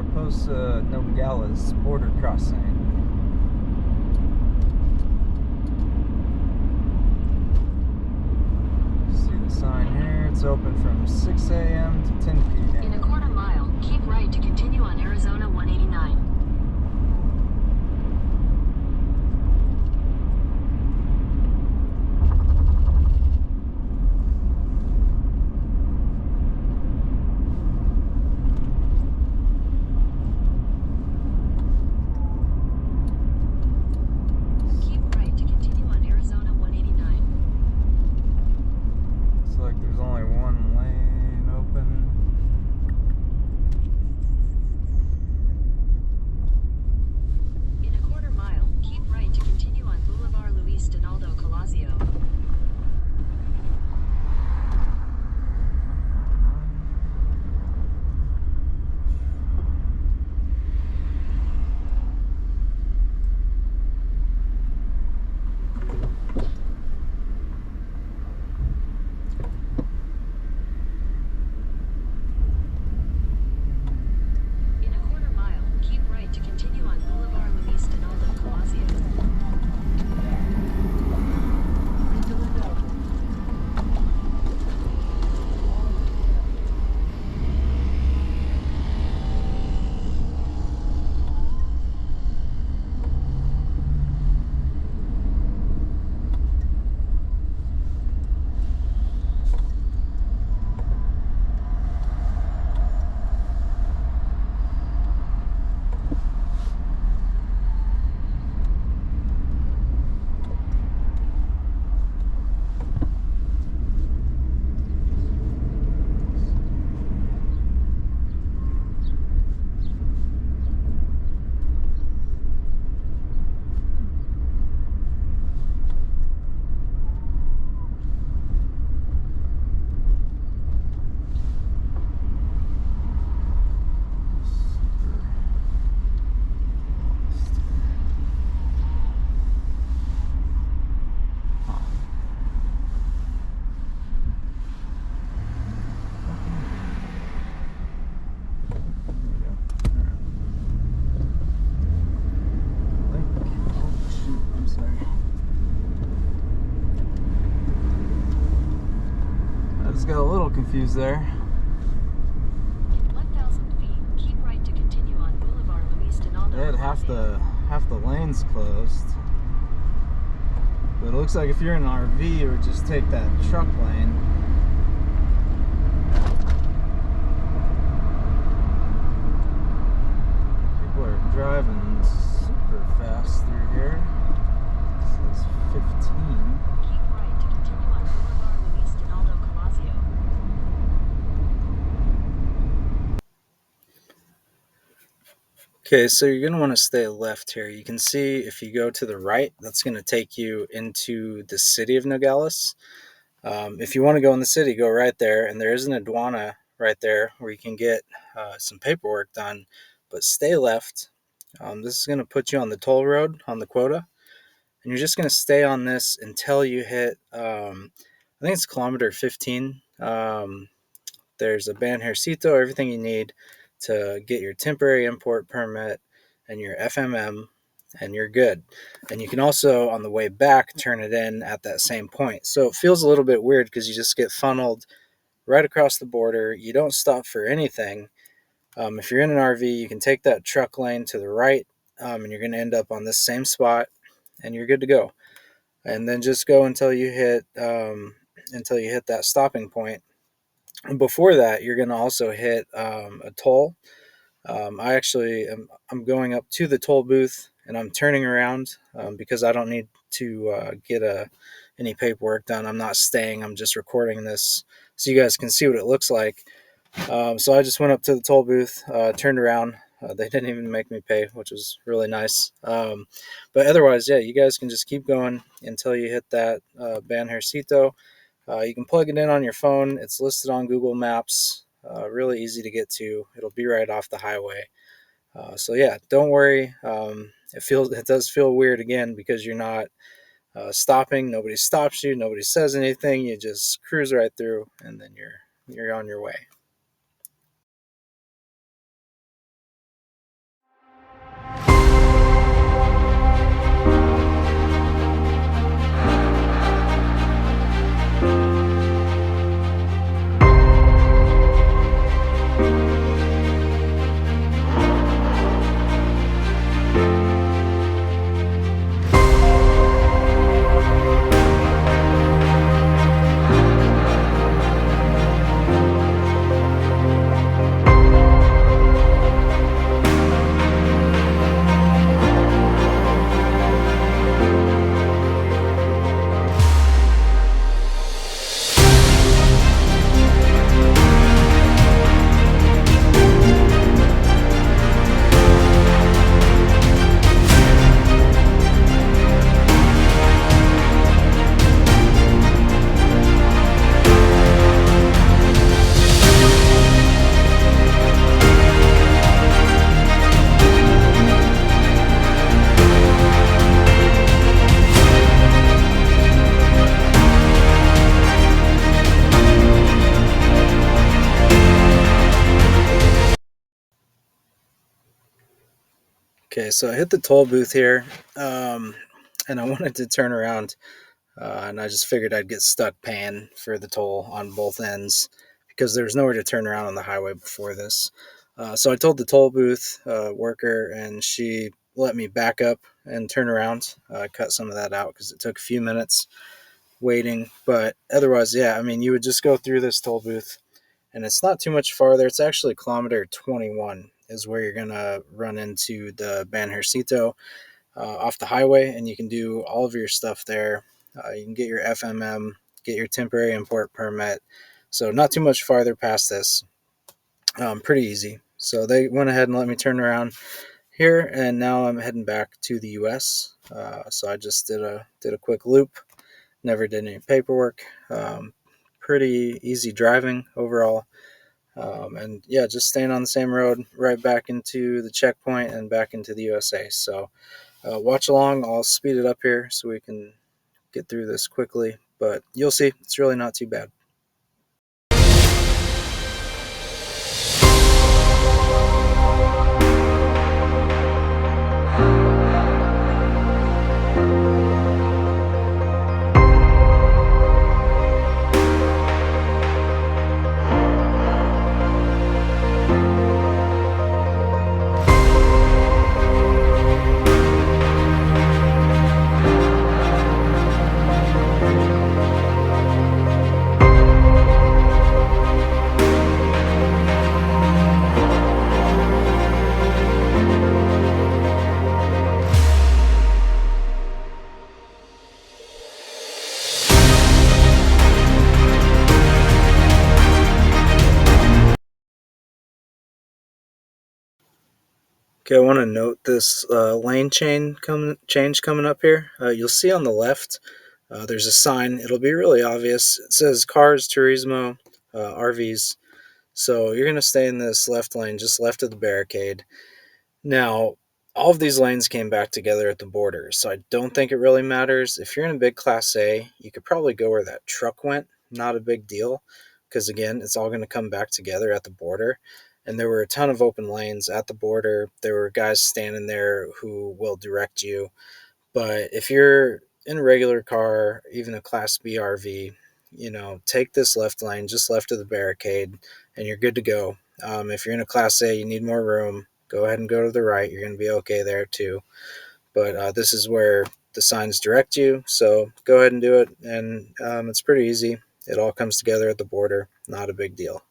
Mariposa, Nogales border crossing. See the sign here, it's open from 6 a.m. to 10 p.m. In a quarter mile, keep right to continue on Arizona 189. Like there's only one lane open. In a quarter mile, keep right to continue on Boulevard Luis Donaldo Colosio. I just got a little confused there. In 1,000 feet, keep right to continue on Boulevard Luis Donaldo. They had half the lanes closed. But it looks like if you're in an RV, you would just take that truck lane. People are driving super fast through here. This is 15. Keep right to continue on Boulevard Luis Donaldo Colosio. Okay, so you're going to want to stay left here. You can see if you go to the right, that's going to take you into the city of Nogales. If you want to go in the city, go right there. And there is an Aduana right there where you can get some paperwork done. But stay left. This is going to put you on the toll road, on the quota. And you're just going to stay on this until you hit, I think it's kilometer 15. There's a Banjercito, everything you need to get your temporary import permit and your FMM, and you're good. And you can also, on the way back, turn it in at that same point. So it feels a little bit weird because you just get funneled right across the border. You don't stop for anything. If you're in an RV, you can take that truck lane to the right, and you're going to end up on this same spot, and you're good to go. And then just go until you hit that stopping point. And before that, you're going to also hit a toll. I'm going up to the toll booth and I'm turning around because I don't need to get any paperwork done. I'm not staying. I'm just recording this so you guys can see what it looks like. So I just went up to the toll booth, turned around. They didn't even make me pay, which was really nice. But otherwise, yeah, you guys can just keep going until you hit that Banjercito. You can plug it in on your phone. It's listed on Google Maps. Really easy to get to. It'll be right off the highway. So yeah, don't worry. It does feel weird again because you're not stopping. Nobody stops you. Nobody says anything. You just cruise right through, and then you're on your way. Okay, so I hit the toll booth here, um, and I wanted to turn around, and I just figured I'd get stuck paying for the toll on both ends because there was nowhere to turn around on the highway before this. So I told the toll booth worker, and she let me back up and turn around. Cut some of that out because it took a few minutes waiting. But otherwise, yeah, I mean, you would just go through this toll booth, and it's not too much farther. It's actually kilometer 21 is where you're gonna run into the Banjercito off the highway, and you can do all of your stuff there. You can get your FMM, get your temporary import permit. So not too much farther past this. Pretty easy. So they went ahead and let me turn around here, and now I'm heading back to the U.S. So I just did a quick loop. Never did any paperwork. Pretty easy driving overall. And yeah, just staying on the same road right back into the checkpoint and back into the USA. So watch along. I'll speed it up here so we can get through this quickly. But you'll see, it's really not too bad. Okay, I want to note this change coming up here. You'll see on the left, there's a sign. It'll be really obvious. It says cars, turismo, RVs. So you're going to stay in this left lane, just left of the barricade. Now, all of these lanes came back together at the border, so I don't think it really matters. If you're in a big Class A, you could probably go where that truck went. Not a big deal, because again, it's all going to come back together at the border. And there were a ton of open lanes at the border. There were guys standing there who will direct you. But if you're in a regular car, even a Class B RV, take this left lane, just left of the barricade, and you're good to go. If you're in a Class A, you need more room, go ahead and go to the right. You're going to be okay there too. But this is where the signs direct you. So go ahead and do it. And it's pretty easy. It all comes together at the border. Not a big deal.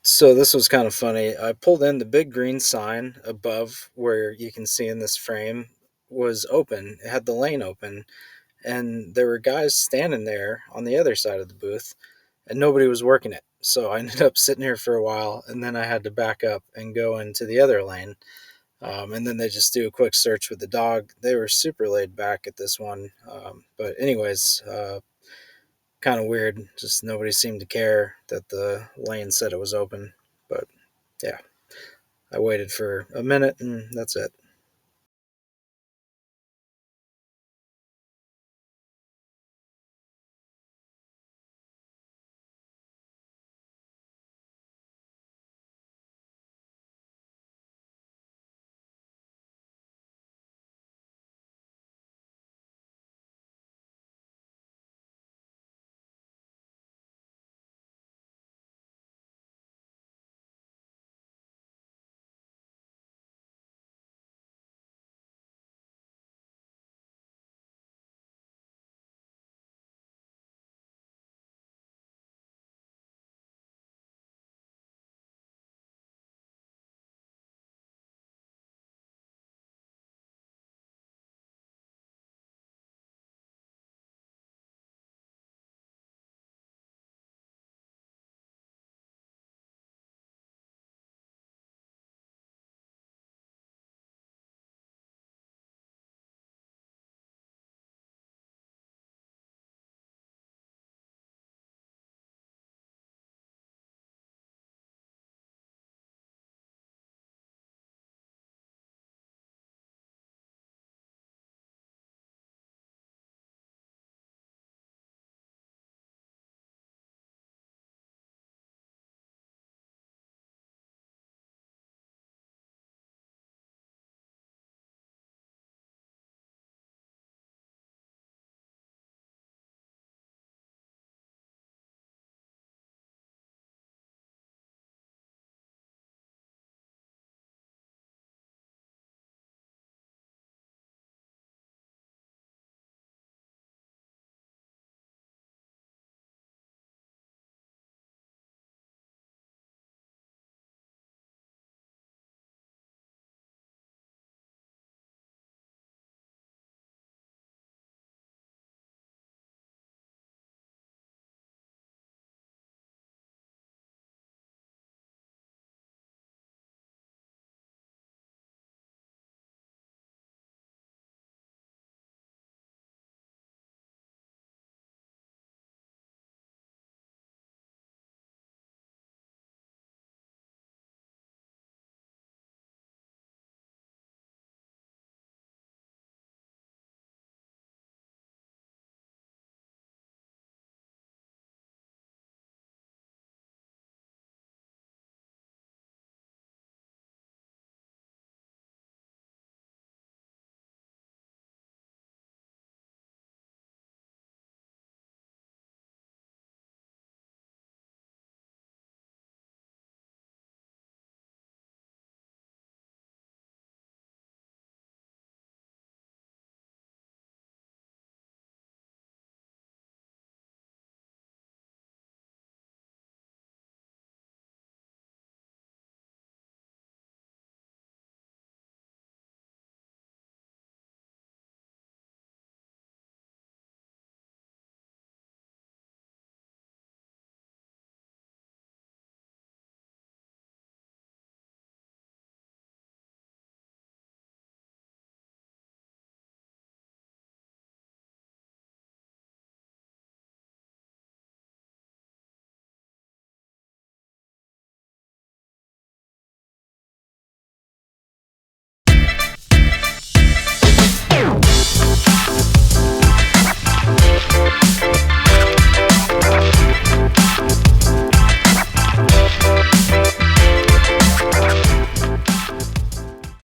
So this was kind of funny. I pulled in the big green sign above where you can see in this frame was open. It had the lane open, and there were guys standing there on the other side of the booth, and nobody was working it. So I ended up sitting here for a while, and then I had to back up and go into the other lane. And then they just do a quick search with the dog. They were super laid back at this one. But anyways, kind of weird. Just nobody seemed to care that the lane said it was open. But yeah, I waited for a minute, and that's it.